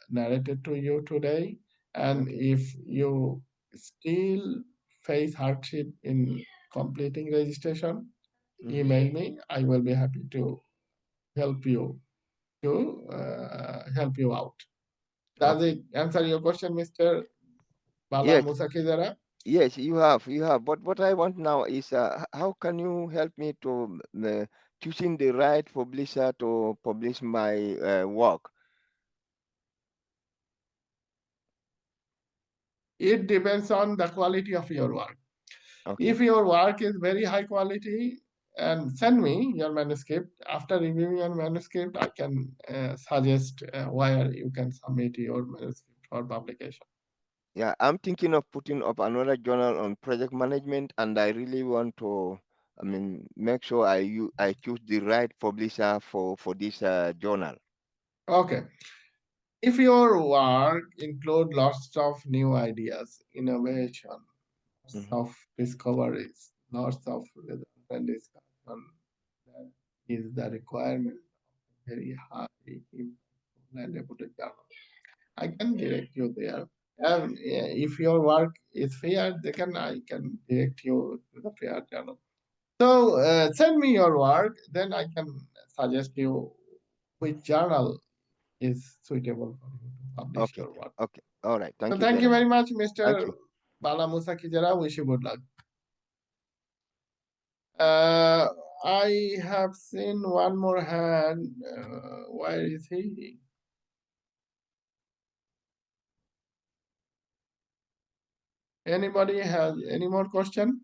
[SPEAKER 1] narrated to you today. And
[SPEAKER 5] Okay.
[SPEAKER 1] if you still face hardship in completing registration, email me. I will be happy to help you out. Does
[SPEAKER 5] Okay.
[SPEAKER 1] it answer your question, Mr. Bala
[SPEAKER 5] Yes.
[SPEAKER 1] Musakizara?
[SPEAKER 5] Yes, you have. You have. But what I want now is, how can you help me to choosing the right publisher to publish my work?
[SPEAKER 1] It depends on the quality of your work.
[SPEAKER 5] Okay.
[SPEAKER 1] If your work is very high quality, and send me your manuscript. After reviewing your manuscript, I can suggest where you can submit your manuscript for publication.
[SPEAKER 5] Yeah, I'm thinking of putting up another journal on project management, and I really want to, make sure I choose the right publisher for this journal.
[SPEAKER 1] Okay. If your work include lots of new ideas, innovation, lots
[SPEAKER 5] Mhm.
[SPEAKER 1] of discoveries, lots of results and discussion, that is the requirement of very high impact and reputed journal. I can direct you there. And if your work is fair, I can direct you to the fair journal. So send me your work, then I can suggest you which journal is suitable for you to publish
[SPEAKER 5] Okay.
[SPEAKER 1] your work.
[SPEAKER 5] Okay. All right.
[SPEAKER 1] So
[SPEAKER 5] Thank you
[SPEAKER 1] thank
[SPEAKER 5] very
[SPEAKER 1] you very
[SPEAKER 5] much.
[SPEAKER 1] much,
[SPEAKER 5] Thank
[SPEAKER 1] Mr.
[SPEAKER 5] you.
[SPEAKER 1] Bala Musa Kijara. Wish you good luck. Uh, I have seen one more hand. Where is he? Anybody has any more question?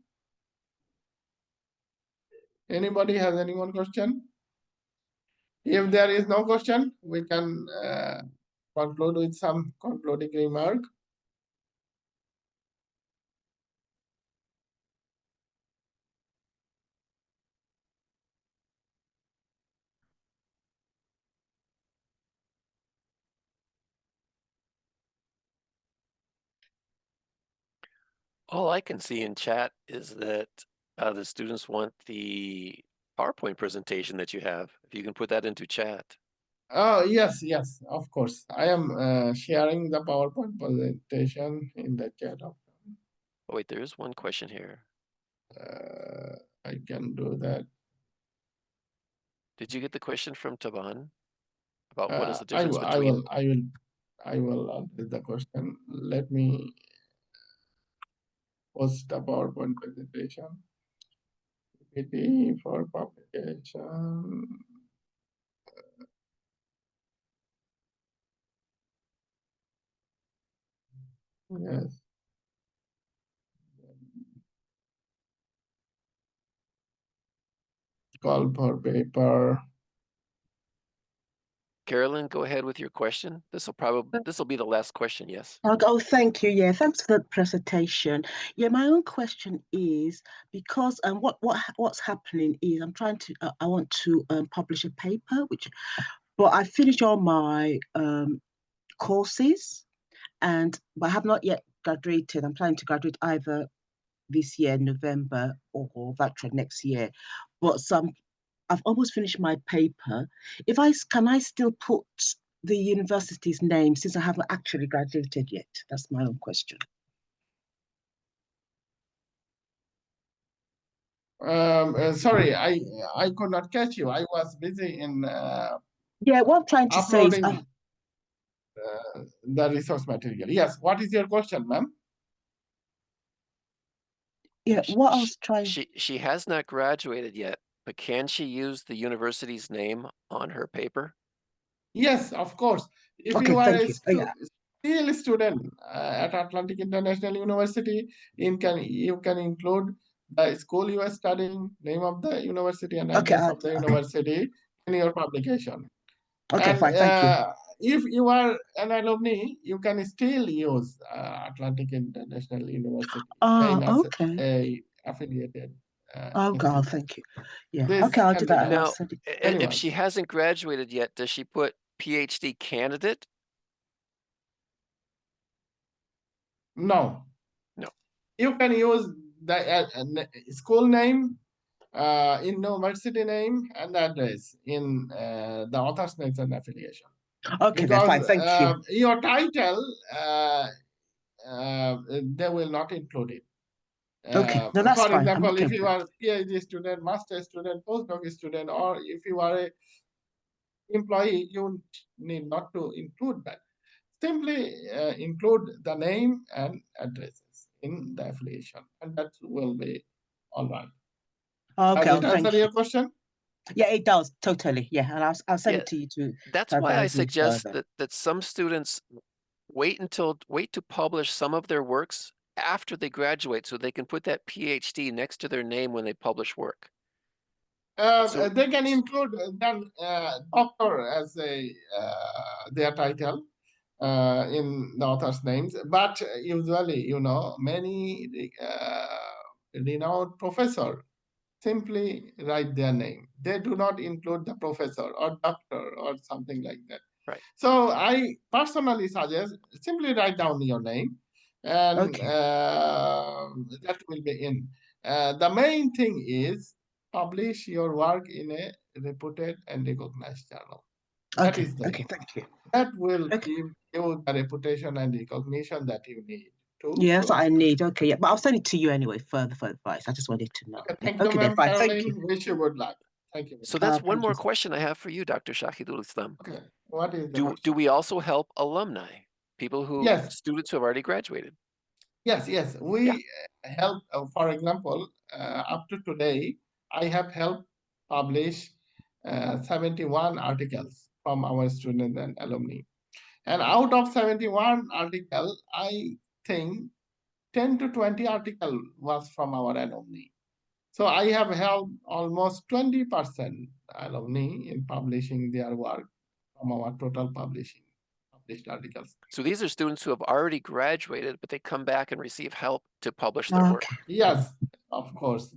[SPEAKER 1] Anybody has any more question? If there is no question, we can conclude with some concluding remark.
[SPEAKER 2] All I can see in chat is that the students want the PowerPoint presentation that you have. If you can put that into chat.
[SPEAKER 1] Oh, yes, yes, of course. I am sharing the PowerPoint presentation in the chat.
[SPEAKER 2] Oh, wait, there is one question here.
[SPEAKER 1] I can do that.
[SPEAKER 2] Did you get the question from Taban about what is the
[SPEAKER 1] I
[SPEAKER 2] difference
[SPEAKER 1] will
[SPEAKER 2] between?
[SPEAKER 1] answer the question. Let me post the PowerPoint presentation. PPT for publication. Yes. Call for paper.
[SPEAKER 2] Carolyn, go ahead with your question. This will be the last question, yes?
[SPEAKER 6] Oh, thank you. Yeah, thanks for the presentation. Yeah, my own question is because what's happening is I'm trying to I want to publish a paper but I finished all my courses but I have not yet graduated. I'm planning to graduate either this year, November, or that next year. But I've almost finished my paper. Can I still put the university's name since I haven't actually graduated yet? That's my own question.
[SPEAKER 1] Sorry, I could not catch you. I was busy in
[SPEAKER 6] Yeah, what I'm trying to say is,
[SPEAKER 1] uploading the resource material. Yes, what is your question, ma'am?
[SPEAKER 6] yeah, what I was trying.
[SPEAKER 2] She has not graduated yet, but can she use the university's name on her paper?
[SPEAKER 1] Yes, of course. If
[SPEAKER 6] Okay,
[SPEAKER 1] you are
[SPEAKER 6] thank
[SPEAKER 1] a
[SPEAKER 6] you. Oh, yeah.
[SPEAKER 1] still student at Atlantic International University, you can include the school you are studying, name of the university, and
[SPEAKER 6] Okay,
[SPEAKER 1] address of the university in your publication.
[SPEAKER 6] Okay,
[SPEAKER 1] And
[SPEAKER 6] fine, thank you.
[SPEAKER 1] if you are an alumni, you can still use Atlantic International University name as
[SPEAKER 6] Okay.
[SPEAKER 1] a affiliated.
[SPEAKER 6] Oh, God,
[SPEAKER 1] institution.
[SPEAKER 6] thank you. Yeah,
[SPEAKER 1] This
[SPEAKER 6] okay, I'll
[SPEAKER 1] can
[SPEAKER 6] do
[SPEAKER 1] be
[SPEAKER 6] that.
[SPEAKER 1] done.
[SPEAKER 6] And I'll
[SPEAKER 2] Now,
[SPEAKER 6] send it.
[SPEAKER 2] if she hasn't graduated yet, does she put PhD candidate?
[SPEAKER 1] No.
[SPEAKER 2] No.
[SPEAKER 1] You can use the school name, university name, and address in the author's name and affiliation.
[SPEAKER 6] Okay,
[SPEAKER 1] Because
[SPEAKER 6] fine, thank you.
[SPEAKER 1] your title, they will not include it.
[SPEAKER 6] Okay, no, that's
[SPEAKER 1] for
[SPEAKER 6] fine.
[SPEAKER 1] example,
[SPEAKER 6] I'm okay
[SPEAKER 1] if
[SPEAKER 6] with
[SPEAKER 1] you
[SPEAKER 6] that.
[SPEAKER 1] are PhD student, master student, postdoc student, or if you are a employee, you need not to include that. Simply include the name and addresses in the affiliation, and that will be all right.
[SPEAKER 6] Okay,
[SPEAKER 1] Does it
[SPEAKER 6] thank
[SPEAKER 1] answer
[SPEAKER 6] you.
[SPEAKER 1] your question?
[SPEAKER 6] Yeah, it does, totally. Yeah, and I'll send it to you to
[SPEAKER 2] That's why I
[SPEAKER 6] advise me
[SPEAKER 2] suggest
[SPEAKER 6] further.
[SPEAKER 2] that some students wait to publish some of their works after they graduate so they can put that PhD next to their name when they publish work.
[SPEAKER 1] They can include then doctor as their title in the author's names, but usually, many renowned professor simply write their name. They do not include the professor or doctor or something like that.
[SPEAKER 2] Right.
[SPEAKER 1] So I personally suggest simply write down your name, and that will be in. The main thing is publish your work in a reputed and recognized journal. That is the
[SPEAKER 6] Thank you.
[SPEAKER 1] that will give you the reputation and recognition that you need to.
[SPEAKER 6] Yeah, that's what I need. Okay, yeah, but I'll send it to you anyway for advice. I just wanted to know.
[SPEAKER 1] Okay,
[SPEAKER 6] Yeah.
[SPEAKER 1] thank you,
[SPEAKER 6] Okay,
[SPEAKER 1] ma'am
[SPEAKER 6] then fine. Thank
[SPEAKER 1] Caroline.
[SPEAKER 6] you.
[SPEAKER 1] Wish you good luck. Thank you.
[SPEAKER 2] So that's one
[SPEAKER 6] Thank
[SPEAKER 2] more
[SPEAKER 6] you.
[SPEAKER 2] question I have for you, Dr. Shahidul Islam.
[SPEAKER 1] Okay, what is the
[SPEAKER 2] Do
[SPEAKER 1] question?
[SPEAKER 2] we also help alumni, people who
[SPEAKER 1] Yes.
[SPEAKER 2] students who have already graduated?
[SPEAKER 1] Yes. We help. For example, up to today, I have helped publish 71 articles from our students and alumni. And out of 71 articles, I think 10 to 20 article was from our alumni. So I have helped almost 20% alumni in publishing their work from our total published articles.
[SPEAKER 2] So these are students who have already graduated, but they come back and receive help to publish their work.
[SPEAKER 6] Okay.
[SPEAKER 1] Yes, of course,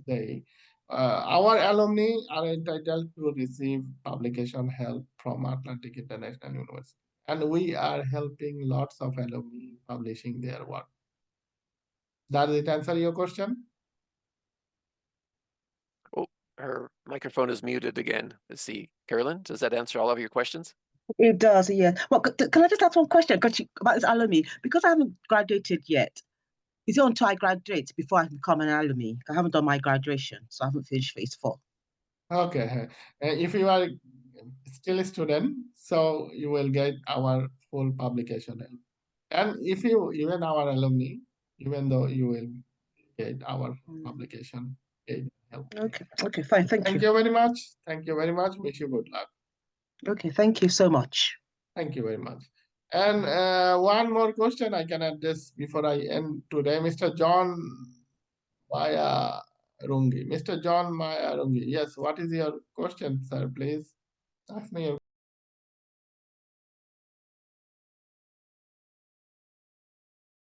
[SPEAKER 1] our alumni are entitled to receive publication help from Atlantic International University. And we are helping lots of alumni publishing their work. Does it answer your question?
[SPEAKER 2] Oh, her microphone is muted again. Let's see. Carolyn, does that answer all of your questions?
[SPEAKER 6] It does, yeah. Well, can I just ask one question about this alumni? Because I haven't graduated yet, is it until I graduate before I can become an alumni? I haven't done my graduation, so I haven't finished phase 4.
[SPEAKER 1] Okay. If you are still a student, so you will get our full publication help. And if you, even our alumni, even though you will get our publication help.
[SPEAKER 6] Okay, fine.
[SPEAKER 1] Thank you very much. Thank you very much. Wish you good luck.
[SPEAKER 6] Okay, thank you so much.
[SPEAKER 1] Thank you very much. And one more question I can address before I end today, Mr. John Maya Rungi. Mr. John Maya Rungi. Yes, what is your question, sir? Please ask me your